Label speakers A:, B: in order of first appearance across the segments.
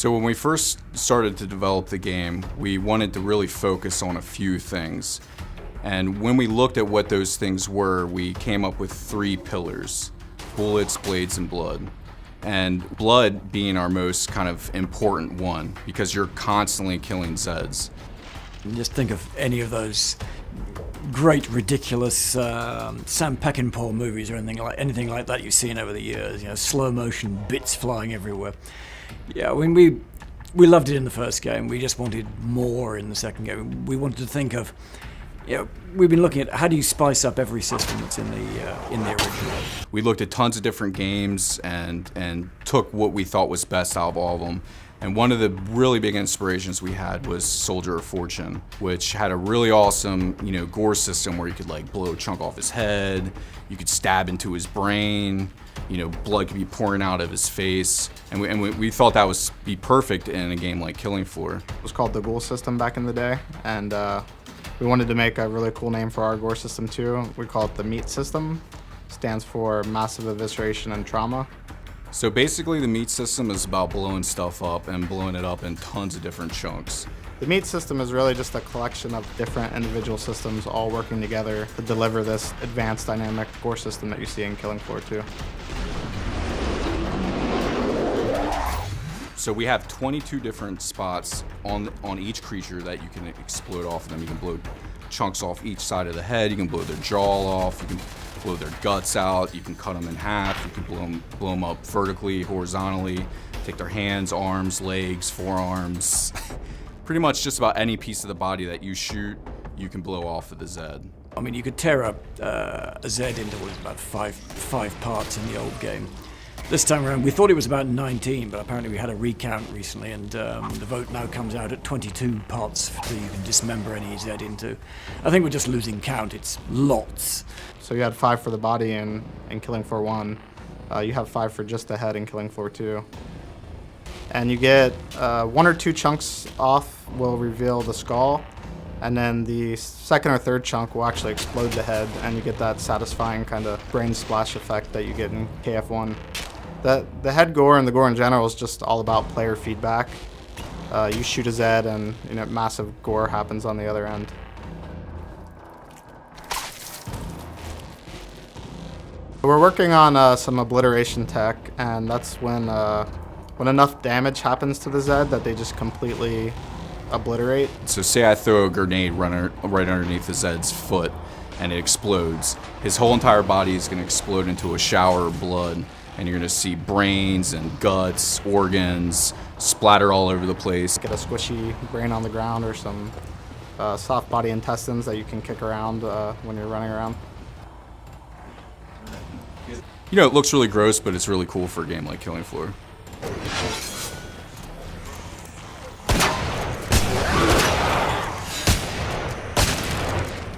A: So when we first started to develop the game, we wanted to really focus on a few things. And when we looked at what those things were, we came up with 3 pillars: bullets, blades, and blood. And blood being our most kind of important one, because you're constantly killing Zeds.
B: Just think of any of those great, ridiculous Sam Peckinpah movies or anything like that you've seen over the years. You know, slow motion bits flying everywhere. Yeah, I mean, we loved it in the first game. We just wanted more in the second game. We wanted to think of, you know, we've been looking at how do you spice up every system that's in the original. We
A: looked at tons of different games and took what we thought was best out of all of them. And one of the really big inspirations we had was Soldier of Fortune, which had a really awesome, Gore system where you could like blow a chunk off his head, you could stab into his brain, blood could be pouring out of his face, and we thought that would be perfect in a game like Killing Floor.
C: It was called the Gore system back in the day, and we wanted to make a really cool name for our Gore system too. We call it the M.E.A.T system. Stands for Massive Evisceration and Trauma.
A: So basically the M.E.A.T system is about blowing stuff up and blowing it up in tons of different chunks.
C: The M.E.A.T system is really just a collection of different individual systems all working together to deliver this advanced dynamic Gore system that you see in Killing Floor 2.
A: So we have 22 different spots on each creature that you can explode off of them. You can blow chunks off each side of the head, you can blow their jaw off, you can blow their guts out, you can cut them in half, you can blow them up vertically, horizontally, take their hands, arms, legs, forearms. Pretty much just about any piece of the body that you shoot, you can blow off with the Zed.
B: I mean, you could tear up a Zed into about five parts in the old game. This time around, we thought it was about 19, but apparently we had a recount recently, and the vote now comes out at 22 parts that you can dismember any Zed into. I think we're just losing count. It's lots.
C: So you had 5 for the body in Killing Floor 1. You have 5 for just the head in Killing Floor 2. And you get 1 or 2 chunks off will reveal the skull, and then the second or third chunk will actually explode the head, and you get that satisfying kind of brain splash effect that you get in KF1. The head Gore and the Gore in general is just all about player feedback. You shoot a Zed and massive Gore happens on the other end. We're working on some obliteration tech, and that's when enough damage happens to the Zed that they just completely obliterate.
A: So say I throw a grenade right underneath the Zed's foot and it explodes. His whole entire body is going to explode into a shower of blood, and you're going to see brains and guts, organs splatter all over the place.
C: Get a squishy brain on the ground or some soft body intestines that you can kick around when you're running around.
A: It looks really gross, but it's really cool for a game like Killing Floor.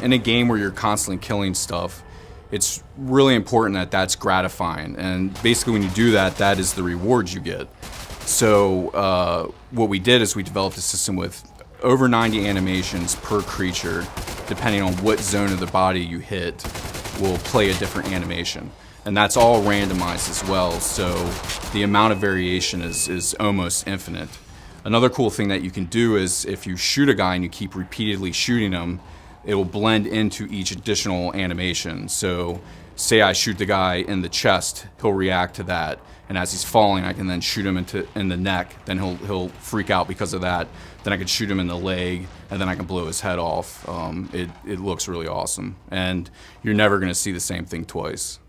A: In a game where you're constantly killing stuff, it's really important that that's gratifying. And basically when you do that, that is the reward you get. So what we did is we developed a system with over 90 animations per creature. Depending on what zone of the body you hit, will play a different animation. And that's all randomized as well, so the amount of variation is almost infinite. Another cool thing that you can do is if you shoot a guy and you keep repeatedly shooting him, it will blend into each additional animation. So say I shoot the guy in the chest, he'll react to that, and as he's falling I can then shoot him in the neck, then he'll freak out because of that, then I can shoot him in the leg, and then I can blow his head off. It looks really awesome, and you're never going to see the same thing twice.